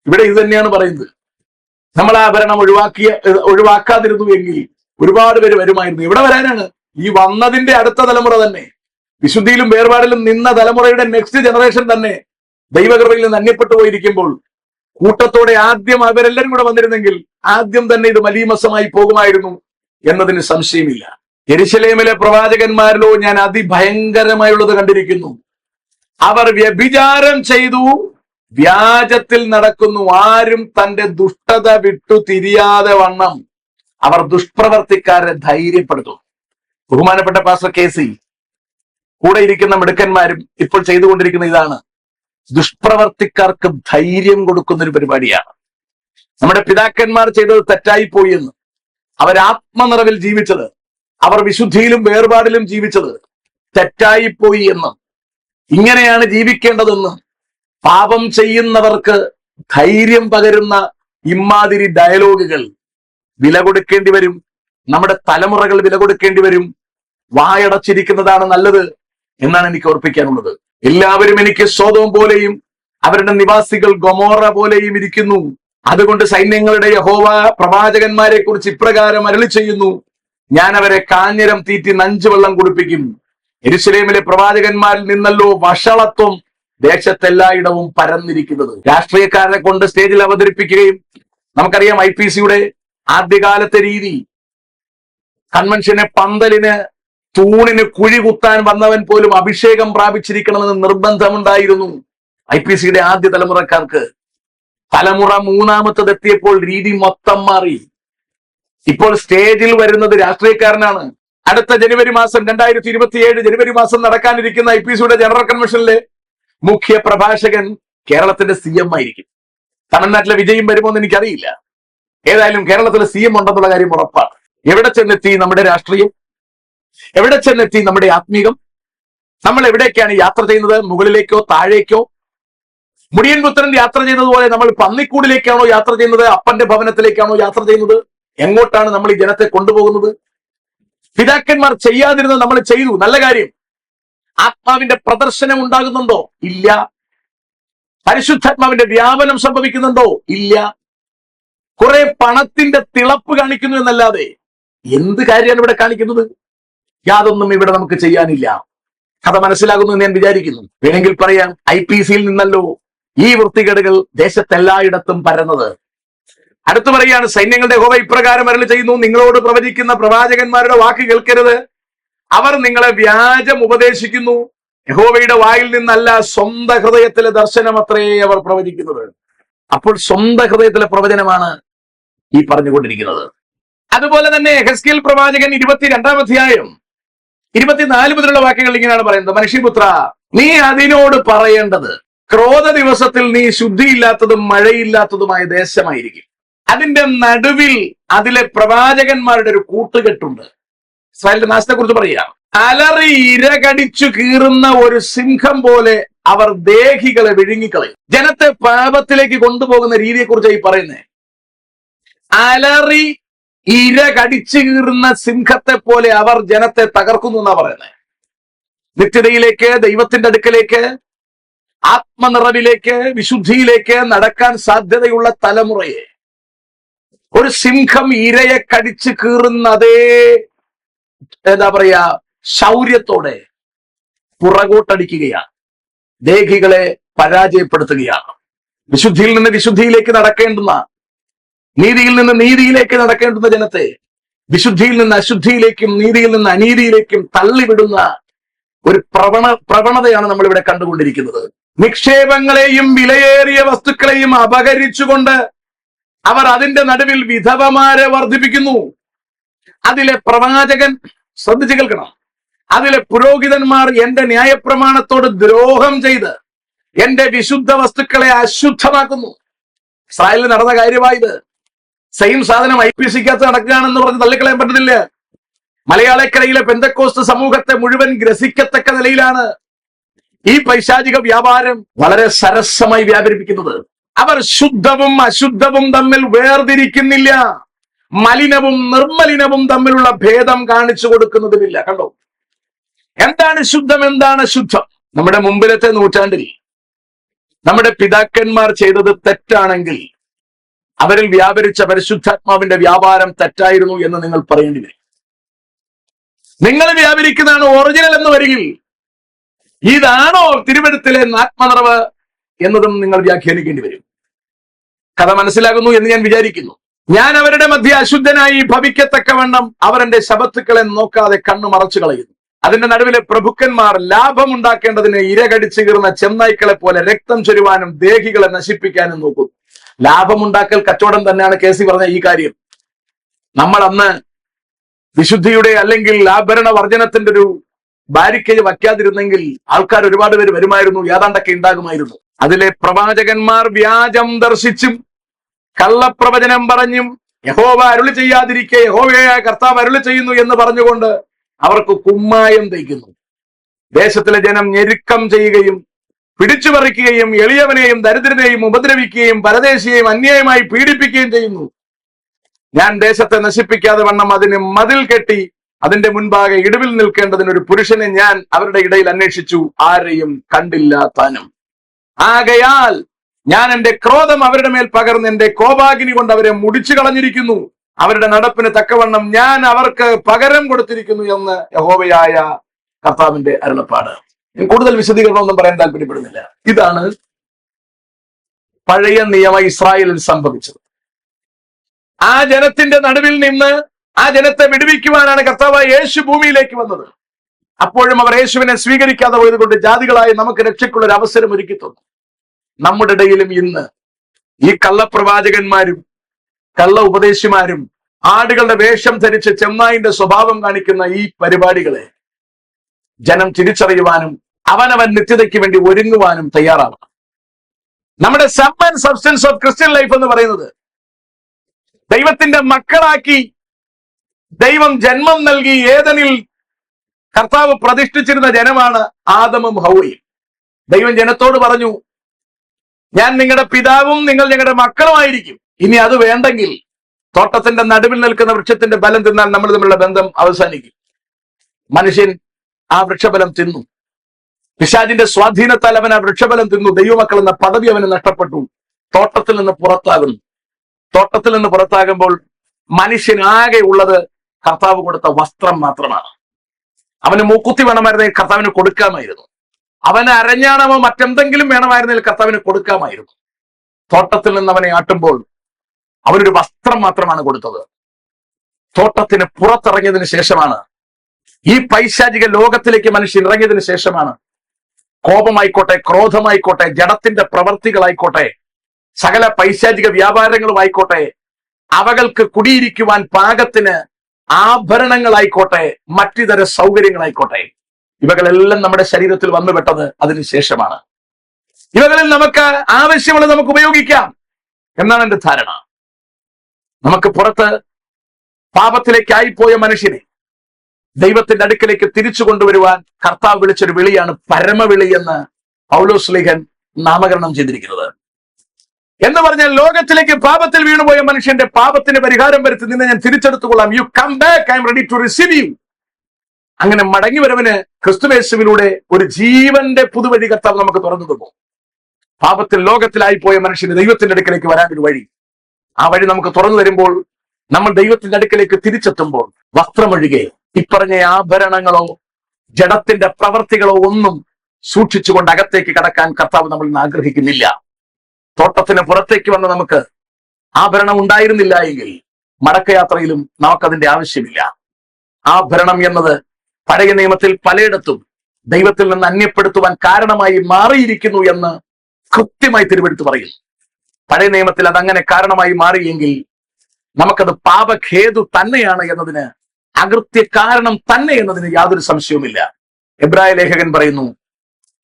ഇവിടെ ഇത് തന്നെയാണ് പറയുന്നത്. നമ്മൾ ആഭരണം ഒഴിവാക്കാതിരുന്നു എങ്കിൽ ഒരുപാട് പേര് വരുമായിരുന്നു. ഇവിടെ വരാനാണ് ഈ വന്നതിന്റെ അടുത്ത തലമുറ തന്നെ, വിശുദ്ധിയിലും വേർപാടിലും നിന്ന തലമുറയുടെ നെക്സ്റ്റ് ജനറേഷൻ തന്നെ ദൈവകൃപയിൽ നിന്ന് അന്യപ്പെട്ടു പോയിരിക്കുമ്പോൾ കൂട്ടത്തോടെ ആദ്യം അവരെല്ലാരും കൂടെ വന്നിരുന്നെങ്കിൽ ആദ്യം തന്നെ ഇത് മലീമസമായി പോകുമായിരുന്നു എന്നതിന് സംശയമില്ല. യെരുശലേമിലെ പ്രവാചകന്മാരിലോ ഞാൻ അതിഭയങ്കരമായുള്ളത് കണ്ടിരിക്കുന്നു. അവർ വ്യഭിചാരം ചെയ്തു, വ്യാജത്തിൽ നടക്കുന്നു. ആരും തന്റെ ദുഷ്ടത വിട്ടു തിരിയാതെ വണ്ണം അവർ ദുഷ്പ്രവർത്തിക്കാരെ ധൈര്യപ്പെടുത്തും. ബഹുമാനപ്പെട്ട പാസ്റ്റർ KC കൂടെ ഇരിക്കുന്ന മിടുക്കന്മാരും ഇപ്പോൾ ചെയ്തുകൊണ്ടിരിക്കുന്ന ഇതാണ്. ദുഷ്പ്രവർത്തിക്കാർക്ക് ധൈര്യം കൊടുക്കുന്ന ഒരു പരിപാടിയാണ്. നമ്മുടെ പിതാക്കന്മാർ ചെയ്തത് തെറ്റായിപ്പോയി എന്ന്, അവർ ആത്മനിറവിൽ ജീവിച്ചത്, അവർ വിശുദ്ധിയിലും വേർപാടിലും ജീവിച്ചത് തെറ്റായിപ്പോയി എന്ന്, ഇങ്ങനെയാണ് ജീവിക്കേണ്ടതെന്ന് പാപം ചെയ്യുന്നവർക്ക് ധൈര്യം പകരുന്ന ഇമാതിരി ഡയലോഗുകൾ വില കൊടുക്കേണ്ടി വരും. നമ്മുടെ തലമുറകൾ വില കൊടുക്കേണ്ടി വരും. വായടച്ചിരിക്കുന്നതാണ് നല്ലത് എന്നാണ് എനിക്ക് ഓർപ്പിക്കാനുള്ളത്. എല്ലാവരും എനിക്ക് സോദോം പോലെയും അവരുടെ നിവാസികൾ ഗൊമോറ പോലെയും ഇരിക്കുന്നു. അതുകൊണ്ട് സൈന്യങ്ങളുടെ യഹോവ പ്രവാചകന്മാരെ കുറിച്ച് ഇപ്രകാരം അരുളി ചെയ്യുന്നു, ഞാൻ അവരെ കാഞ്ഞിരം തീറ്റി നഞ്ചുവെള്ളം കുടിപ്പിക്കും. യെരൂശലേമിലെ പ്രവാചകന്മാരിൽ നിന്നല്ലോ വഷളത്വം ദേശത്തെല്ലായിടവും പരന്നിരിക്കുന്നത്. രാഷ്ട്രീയക്കാരെ കൊണ്ട് സ്റ്റേജിൽ അവതരിപ്പിക്കുകയും, നമുക്കറിയാം IPCയുടെ ആദ്യകാലത്തെ രീതി, കൺവെൻഷന് പന്തലിന് തൂണിന് കുഴി കുത്താൻ വന്നവൻ പോലും അഭിഷേകം പ്രാപിച്ചിരിക്കണമെന്ന് നിർബന്ധമുണ്ടായിരുന്നു. IPCയുടെ ആദ്യ തലമുറക്കാർക്ക്. തലമുറ മൂന്നാമത്തതെത്തിയപ്പോൾ രീതി മൊത്തം മാറി. ഇപ്പോൾ സ്റ്റേജിൽ വരുന്നത് രാഷ്ട്രീയക്കാരനാണ്. അടുത്ത ജനുവരി മാസം 2027 ജനുവരി മാസം നടക്കാനിരിക്കുന്ന IPCയുടെ ജനറൽ കൺവെൻഷനിലെ മുഖ്യ പ്രഭാഷകൻ കേരളത്തിന്റെ CM ആയിരിക്കും. തമിഴ്നാട്ടിലെ വിജയം വരുമോ എന്ന് എനിക്കറിയില്ല. ഏതായാലും കേരളത്തിലെ CM ഉണ്ടെന്നുള്ള കാര്യം ഉറപ്പാണ്. എവിടെ ചെന്നെത്തി നമ്മുടെ രാഷ്ട്രീയം? എവിടെ ചെന്നെത്തി നമ്മുടെ ആത്മീകം? നമ്മൾ എവിടേക്കാണ് യാത്ര ചെയ്യുന്നത്? മുകളിലേക്കോ താഴേക്കോ? മുടിയൻ പുത്രൻ യാത്ര ചെയ്യുന്നതുപോലെ നമ്മൾ പന്നിക്കൂടിലേക്കാണോ യാത്ര ചെയ്യുന്നത്? അപ്പന്റെ ഭവനത്തിലേക്കാണോ യാത്ര ചെയ്യുന്നത്? എങ്ങോട്ടാണ് നമ്മൾ ഈ ജനത്തെ കൊണ്ടുപോകുന്നത്? പിതാക്കന്മാർ ചെയ്യാതിരുന്നത് നമ്മൾ ചെയ്തു, നല്ല കാര്യം. ആത്മാവിന്റെ പ്രദർശനം ഉണ്ടാകുന്നുണ്ടോ? ഇല്ല. പരിശുദ്ധാത്മാവിന്റെ വ്യാപനം സംഭവിക്കുന്നുണ്ടോ? ഇല്ല. കുറെ പണത്തിന്റെ തിളപ്പ് കാണിക്കുന്നു എന്നല്ലാതെ എന്ത് കാര്യമാണ് ഇവിടെ കാണിക്കുന്നത്? യാതൊന്നും ഇവിടെ നമുക്ക് ചെയ്യാനില്ല. കഥ മനസ്സിലാകുന്നു എന്ന് ഞാൻ വിചാരിക്കുന്നു. വേണമെങ്കിൽ പറയാം, IPCയിൽ നിന്നല്ലോ ഈ വൃത്തികേടുകൾ ദേശത്തെല്ലായിടത്തും പരന്നത്. അടുത്തു പറയാണ്, സൈന്യങ്ങളുടെ യഹോവ ഇപ്രകാരം അരുളി ചെയ്യുന്നു, നിങ്ങളോട് പ്രവചിക്കുന്ന പ്രവാചകന്മാരുടെ വാക്ക് കേൾക്കരുത്. അവർ നിങ്ങളെ വ്യാജം ഉപദേശിക്കുന്നു. യഹോവയുടെ വായിൽ നിന്നല്ല, സ്വന്തം ഹൃദയത്തിലെ ദർശനം അത്രേ അവർ പ്രവചിക്കുന്നത്. അപ്പോൾ സ്വന്തം ഹൃദയത്തിലെ പ്രവചനമാണ് ഈ പറഞ്ഞുകൊണ്ടിരിക്കുന്നത്. അതുപോലെ തന്നെ യെഹെസ്കേൽ പ്രവാചകൻ 22-ാം അധ്യായം 24 മുതലുള്ള വാക്യങ്ങൾ ഇങ്ങനെയാണ് പറയുന്നത്, മനുഷ്യപുത്ര, നീ അതിനോട് പറയേണ്ടത്, ക്രോധ ദിവസത്തിൽ നീ ശുദ്ധിയില്ലാത്തതും മഴയില്ലാത്തതുമായ ദേശമായിരിക്കും. അതിന്റെ നടുവിൽ അതിലെ പ്രവാചകന്മാരുടെ ഒരു കൂട്ടുകെട്ടുണ്ട്. ഇസ്രായേലിന്റെ നാശത്തെ കുറിച്ച് പറയുക, അലറി ഇര കടിച്ചു കീറുന്ന ഒരു സിംഹം പോലെ അവർ ദേഹികളെ വിഴുങ്ങിക്കളയും. ജനത്തെ പാപത്തിലേക്ക് കൊണ്ടുപോകുന്ന രീതിയെ കുറിച്ചാണ് ഈ പറയുന്നത്. അലറി ഇര കടിച്ചു കീറുന്ന സിംഹത്തെ പോലെ അവർ ജനത്തെ തകർക്കുന്നു എന്നാ പറയുന്നത്. നിത്യതയിലേക്ക്, ദൈവത്തിന്റെ അടുക്കലേക്ക്, ആത്മനിറവിലേക്ക്, വിശുദ്ധിയിലേക്ക് നടക്കാൻ സാധ്യതയുള്ള തലമുറയെ ഒരു സിംഹം ഇരയെ കടിച്ചു കീറുന്ന അതേ എന്താ പറയാ ശൗര്യത്തോടെ പുറകോട്ടടിക്കുകയാണ്. ദേഹികളെ പരാജയപ്പെടുത്തുകയാണ്. വിശുദ്ധിയിൽ നിന്ന് വിശുദ്ധിയിലേക്ക് നടക്കേണ്ടുന്ന, നീതിയിൽ നിന്ന് നീതിയിലേക്ക് നടക്കേണ്ടുന്ന ജനത്തെ വിശുദ്ധിയിൽ നിന്ന് അശുദ്ധിയിലേക്കും നീതിയിൽ നിന്ന് അനീതിയിലേക്കും തള്ളിവിടുന്ന ഒരു പ്രവണതയാണ് നമ്മൾ ഇവിടെ കണ്ടുകൊണ്ടിരിക്കുന്നത്. നിക്ഷേപങ്ങളെയും വിലയേറിയ വസ്തുക്കളെയും അപഹരിച്ചുകൊണ്ട് അവർ അതിന്റെ നടുവിൽ വിധവമാരെ വർദ്ധിപ്പിക്കുന്നു. അതിലെ പ്രവാചകൻ, ശ്രദ്ധിച്ചു കേൾക്കണം, അതിലെ പുരോഹിതന്മാർ എന്റെ ന്യായപ്രമാണത്തോട് ദ്രോഹം ചെയ്ത് എന്റെ വിശുദ്ധ വസ്തുക്കളെ അശുദ്ധമാക്കുന്നു. ഇസ്രായേലിൽ നടന്ന കാര്യമായത്. സെയിം സാധനം IPCക്കകത്ത് നടക്കുകയാണെന്ന് പറഞ്ഞ് തള്ളിക്കളയാൻ പറ്റുന്നില്ല. മലയാളക്കരയിലെ പെന്തക്കോസ്ത് സമൂഹത്തെ മുഴുവൻ ഗ്രസിക്കത്തക്ക നിലയിലാണ് ഈ പൈശാചിക വ്യാപാരം വളരെ സരസമായി വ്യാപരിപ്പിക്കുന്നത്. അവർ ശുദ്ധവും അശുദ്ധവും തമ്മിൽ വേർതിരിക്കുന്നില്ല. മലിനവും നിർമ്മലിനവും തമ്മിലുള്ള ഭേദം കാണിച്ചു കൊടുക്കുന്നതുമില്ല. കണ്ടോ, എന്താണ് ശുദ്ധം, എന്താണ് ശുദ്ധം? നമ്മുടെ മുമ്പിലത്തെ നൂറ്റാണ്ടിൽ നമ്മുടെ പിതാക്കന്മാർ ചെയ്തത് തെറ്റാണെങ്കിൽ അവരിൽ വ്യാപരിച്ച പരിശുദ്ധാത്മാവിന്റെ വ്യാപാരം തെറ്റായിരുന്നു എന്ന് നിങ്ങൾ പറയേണ്ടി വരും. നിങ്ങൾ വ്യാപരിക്കുന്നതാണ് ഒറിജിനൽ എന്ന് വരികിൽ ഇതാണോ തിരുവഴുത്തിലെ ആത്മനിറവ് എന്നതും നിങ്ങൾ വ്യാഖ്യാനിക്കേണ്ടി വരും. കഥ മനസ്സിലാകുന്നു എന്ന് ഞാൻ വിചാരിക്കുന്നു. ഞാൻ അവരുടെ മധ്യ അശുദ്ധനായി ഭവിക്കത്തക്കവണ്ണം അവർ എന്റെ ശബത്തുക്കളെ നോക്കാതെ കണ്ണു മറച്ചു കളയുന്നു. അതിന്റെ നടുവിലെ പ്രഭുക്കന്മാർ ലാഭമുണ്ടാക്കേണ്ടതിന് ഇരകടിച്ചു കീറുന്ന ചെന്നായ്ക്കളെ പോലെ രക്തം ചൊരുവാനും ദേഹികളെ നശിപ്പിക്കാനും നോക്കുന്നു. ലാഭമുണ്ടാക്കൽ കച്ചവടം തന്നെയാണ് KC പറഞ്ഞ ഈ കാര്യം. നമ്മൾ അന്ന് വിശുദ്ധിയുടെ അല്ലെങ്കിൽ ആഭരണ വർജനത്തിന്റെ ഒരു ബാരിക്കേജ് വയ്ക്കാതിരുന്നെങ്കിൽ ആൾക്കാർ ഒരുപാട് പേര് വരുമായിരുന്നു, ഏതാണ്ടൊക്കെ ഉണ്ടാകുമായിരുന്നു. അതിലെ പ്രവാചകന്മാർ വ്യാജം ദർശിച്ചും കള്ളപ്രവചനം പറഞ്ഞും യഹോവ അരുളി ചെയ്യാതിരിക്കെ യഹോവയായ കർത്താവ് അരുളി ചെയ്യുന്നു എന്ന് പറഞ്ഞുകൊണ്ട് അവർക്ക് കുമ്മായം തയ്ക്കുന്നു. ദേശത്തിലെ ജനം ഞെരുക്കം ചെയ്യുകയും പിടിച്ചുപറിക്കുകയും എളിയവനെയും ദരിദ്രനെയും ഉപദ്രവിക്കുകയും പരദേശിയെയും അന്യായമായി പീഡിപ്പിക്കുകയും ചെയ്യുന്നു. ഞാൻ ദേശത്തെ നശിപ്പിക്കാതെ വണ്ണം അതിന് മതിൽ കെട്ടി അതിന്റെ മുൻപാകെ ഇടിവിൽ നിൽക്കേണ്ടതിന് ഒരു പുരുഷനെ ഞാൻ അവരുടെ ഇടയിൽ അന്വേഷിച്ചു, ആരെയും കണ്ടില്ല താനും. ആകയാൽ ഞാൻ എന്റെ ക്രോധം അവരുടെ മേൽ പകർന്ന് എന്റെ കോപാഗ്നി കൊണ്ട് അവരെ മുടിച്ചു കളഞ്ഞിരിക്കുന്നു. അവരുടെ നടപ്പിന് തക്കവണ്ണം ഞാൻ അവർക്ക് പകരം കൊടുത്തിരിക്കുന്നു എന്ന് യഹോവയായ കർത്താവിന്റെ അരുളപ്പാട്. ഞാൻ കൂടുതൽ വിശദീകരണമൊന്നും പറയാൻ താല്പര്യപ്പെടുന്നില്ല. ഇതാണ് പഴയ നിയമ ഇസ്രായേലിൽ സംഭവിച്ചത്. ആ ജനത്തിന്റെ നടുവിൽ നിന്ന് ആ ജനത്തെ വിടുവിക്കുവാനാണ് കർത്താവായ യേശു ഭൂമിയിലേക്ക് വന്നത്. അപ്പോഴും അവർ യേശുവിനെ സ്വീകരിക്കാതെ പോയത് കൊണ്ട് ജാതികളായി നമുക്ക് രക്ഷയ്ക്കുള്ള ഒരു അവസരം ഒരുക്കി തന്നു. നമ്മുടെ ഇടയിലും ഇന്ന് ഈ കള്ളപ്രവാചകന്മാരും കള്ള ഉപദേശിമാരും ആടുകളുടെ വേഷം ധരിച്ച് ചെന്നായിന്റെ സ്വഭാവം കാണിക്കുന്ന ഈ പരിപാടികളെ ജനം തിരിച്ചറിയുവാനും അവനവൻ നിത്യതയ്ക്ക് വേണ്ടി ഒരുങ്ങുവാനും തയ്യാറാവണം. നമ്മുടെ sum and substance of Christian life എന്ന് പറയുന്നത് ദൈവത്തിന്റെ മക്കളാക്കി ദൈവം ജന്മം നൽകി ഏദനിൽ കർത്താവ് പ്രതിഷ്ഠിച്ചിരുന്ന ജനമാണ് ആദമും ഹൗവയും. ദൈവം ജനത്തോട് പറഞ്ഞു, ഞാൻ നിങ്ങളുടെ പിതാവും നിങ്ങൾ ഞങ്ങളുടെ മക്കളുമായിരിക്കും. ഇനി അത് വേണ്ടെങ്കിൽ തോട്ടത്തിന്റെ നടുവിൽ നിൽക്കുന്ന വൃക്ഷത്തിന്റെ ബലം തിന്നാൽ നമ്മൾ തമ്മിലുള്ള ബന്ധം അവസാനിക്കും. മനുഷ്യൻ ആ വൃക്ഷബലം തിന്നു. പിശാചിന്റെ സ്വാധീനത്താൽ അവൻ ആ വൃക്ഷബലം തിന്നു. ദൈവമക്കൾ എന്ന പദവി അവന് നഷ്ടപ്പെട്ടു. തോട്ടത്തിൽ നിന്ന് പുറത്താകുന്നു. തോട്ടത്തിൽ നിന്ന് പുറത്താകുമ്പോൾ മനുഷ്യനാകെ ഉള്ളത് കർത്താവ് കൊടുത്ത വസ്ത്രം മാത്രമാണ്. അവന് മൂക്കുത്തി വേണമായിരുന്നെങ്കിൽ കർത്താവിന് കൊടുക്കാമായിരുന്നു. അവന് അരഞ്ഞാണമോ മറ്റെന്തെങ്കിലും വേണമായിരുന്നെങ്കിൽ കർത്താവിന് കൊടുക്കാമായിരുന്നു. തോട്ടത്തിൽ നിന്ന് അവനെ ആട്ടുമ്പോൾ അവനൊരു വസ്ത്രം മാത്രമാണ് കൊടുത്തത്. തോട്ടത്തിന് പുറത്തിറങ്ങിയതിന് ശേഷമാണ്, ഈ പൈശാചിക ലോകത്തിലേക്ക് മനുഷ്യൻ ഇറങ്ങിയതിന് ശേഷമാണ് കോപമായിക്കോട്ടെ, ക്രോധമായിക്കോട്ടെ, ജഡത്തിന്റെ പ്രവർത്തികളായിക്കോട്ടെ, സകല പൈശാചിക വ്യാപാരങ്ങളുമായിക്കോട്ടെ, അവകൾക്ക് കുടിയിരിക്കുവാൻ പാകത്തിന് ആഭരണങ്ങളായിക്കോട്ടെ, മറ്റിതര സൗകര്യങ്ങളായിക്കോട്ടെ, ഇവകളെല്ലാം നമ്മുടെ ശരീരത്തിൽ വന്നുപെട്ടത് അതിനുശേഷമാണ്. ഇവകളിൽ നമുക്ക് ആവശ്യമുള്ളത് നമുക്ക് ഉപയോഗിക്കാം എന്നാണ് എന്റെ ധാരണ. നമുക്ക് പുറത്ത് പാപത്തിലേക്കായിപ്പോയ മനുഷ്യനെ ദൈവത്തിന്റെ അടുക്കലേക്ക് തിരിച്ചു കൊണ്ടുവരുവാൻ കർത്താവ് വിളിച്ചൊരു വിളിയാണ് പരമവിളി എന്ന് പൗലോസ് ലേഖൻ നാമകരണം ചെയ്തിരിക്കുന്നത്. എന്ന് പറഞ്ഞാൽ ലോകത്തിലേക്ക് പാപത്തിൽ വീണുപോയ മനുഷ്യന്റെ പാപത്തിന് പരിഹാരം വരുത്തി നിന്നെ ഞാൻ തിരിച്ചെടുത്തുകൊള്ളാം. You come back, I am ready to receive you. അങ്ങനെ മടങ്ങി വരവിന് ക്രിസ്തുയേശുവിലൂടെ ഒരു ജീവന്റെ പുതുവഴി കർത്താവ് നമുക്ക് തുറന്നു തന്നു. പാപത്തിൽ ലോകത്തിലായി പോയ മനുഷ്യന് ദൈവത്തിന്റെ അടുക്കലേക്ക് വരാനൊരു വഴി, ആ വഴി നമുക്ക് തുറന്നു തരുമ്പോൾ നമ്മൾ ദൈവത്തിന്റെ അടുക്കലേക്ക് തിരിച്ചെത്തുമ്പോൾ വസ്ത്രമൊഴികെ ഇപ്പറഞ്ഞ ആഭരണങ്ങളോ ജഡത്തിന്റെ പ്രവർത്തികളോ ഒന്നും സൂക്ഷിച്ചുകൊണ്ട് അകത്തേക്ക് കടക്കാൻ കർത്താവ് നമ്മൾ ഇന്ന് ആഗ്രഹിക്കുന്നില്ല. തോട്ടത്തിന് പുറത്തേക്ക് വന്ന നമുക്ക് ആഭരണം ഉണ്ടായിരുന്നില്ല എങ്കിൽ മടക്കയാത്രയിലും നമുക്കതിന്റെ ആവശ്യമില്ല. ആഭരണം എന്നത് പഴയ നിയമത്തിൽ പലയിടത്തും ദൈവത്തിൽ നിന്ന് അന്യപ്പെടുത്തുവാൻ കാരണമായി മാറിയിരിക്കുന്നു എന്ന് കൃത്യമായി തിരുവെടുത്ത് പറയുന്നു. പഴയ നിയമത്തിൽ അതങ്ങനെ കാരണമായി മാറിയെങ്കിൽ നമുക്കത് പാപഖേതു തന്നെയാണ് എന്നതിന്, അകൃത്യ കാരണം തന്നെ എന്നതിന് യാതൊരു സംശയവുമില്ല. എബ്രായ ലേഖകൻ പറയുന്നു,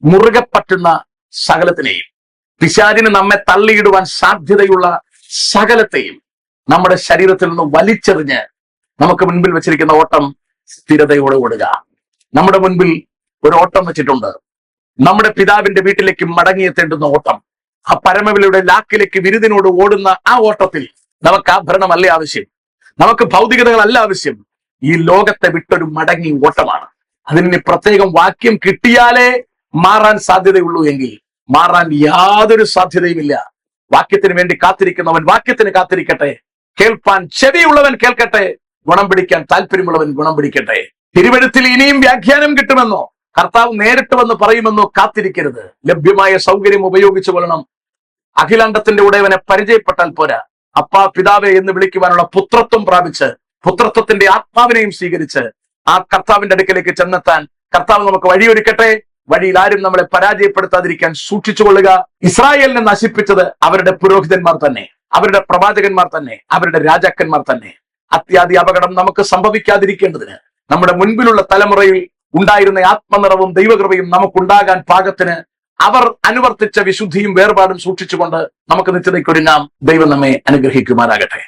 മുറുകെ പറ്റുന്ന സകലത്തിനെയും, പിശാചിന് നമ്മെ തള്ളിയിടുവാൻ സാധ്യതയുള്ള സകലത്തെയും നമ്മുടെ ശരീരത്തിൽ നിന്ന് വലിച്ചെറിഞ്ഞ് നമുക്ക് മുൻപിൽ വെച്ചിരിക്കുന്ന ഓട്ടം സ്ഥിരതയോടെ ഓടുക. നമ്മുടെ മുൻപിൽ ഒരു ഓട്ടം വെച്ചിട്ടുണ്ട്. നമ്മുടെ പിതാവിന്റെ വീട്ടിലേക്ക് മടങ്ങിയെത്തേണ്ടുന്ന ഓട്ടം. ആ പരമവിളിയുടെ ലാക്കിലേക്ക് വിരുദിനോട് ഓടുന്ന ആ ഓട്ടത്തിൽ നമുക്ക് ആഭരണമല്ല ആവശ്യം, നമുക്ക് ഭൗതികതകളല്ല ആവശ്യം. ഈ ലോകത്തെ വിട്ടൊരു മടങ്ങി ഓട്ടമാണ്. അതിന് പ്രത്യേകം വാക്യം കിട്ടിയാലേ മാറാൻ സാധ്യതയുള്ളൂ എങ്കിൽ മാറാൻ യാതൊരു സാധ്യതയുമില്ല. വാക്യത്തിന് വേണ്ടി കാത്തിരിക്കുന്നവൻ വാക്യത്തിന് കാത്തിരിക്കട്ടെ, കേൾപ്പാൻ ചെവിയുള്ളവൻ കേൾക്കട്ടെ, ഗുണം പിടിക്കാൻ താല്പര്യമുള്ളവൻ ഗുണം പിടിക്കട്ടെ. തിരുവെഴുത്തിൽ ഇനിയും വ്യാഖ്യാനം കിട്ടുമെന്നോ കർത്താവ് നേരിട്ട് വന്ന് പറയുമെന്നോ കാത്തിരിക്കരുത്. ലഭ്യമായ സൗകര്യം ഉപയോഗിച്ചു കൊള്ളണം. അഖിലാണ്ടത്തിന്റെ ഉടയവനെ പരിചയപ്പെട്ടാൽ പോരാ, അപ്പാ പിതാവേ എന്ന് വിളിക്കുവാനുള്ള പുത്രത്വം പ്രാപിച്ച് പുത്രത്വത്തിന്റെ ആത്മാവിനെയും സ്വീകരിച്ച് ആ കർത്താവിന്റെ അടുക്കലേക്ക് ചെന്നെത്താൻ കർത്താവ് നമുക്ക് വഴിയൊരുക്കട്ടെ. വഴിയിൽ ആരും നമ്മളെ പരാജയപ്പെടുത്താതിരിക്കാൻ സൂക്ഷിച്ചുകൊള്ളുക. ഇസ്രായേലിനെ നശിപ്പിച്ചത് അവരുടെ പുരോഹിതന്മാർ തന്നെ, അവരുടെ പ്രവാചകന്മാർ തന്നെ, അവരുടെ രാജാക്കന്മാർ തന്നെ. അത്യാദി അപകടം നമുക്ക് സംഭവിക്കാതിരിക്കേണ്ടതിന് നമ്മുടെ മുൻപിലുള്ള തലമുറയിൽ ഉണ്ടായിരുന്ന ആത്മനിറവും ദൈവകൃപയും നമുക്കുണ്ടാകാൻ പാകത്തിന് അവർ അനുവർത്തിച്ച വിശുദ്ധിയും വേർപാടും സൂക്ഷിച്ചുകൊണ്ട് നമുക്ക് നിത്യതയ്ക്കൊരുങ്ങാം. ദൈവം നമ്മെ അനുഗ്രഹിക്കുമാറാകട്ടെ.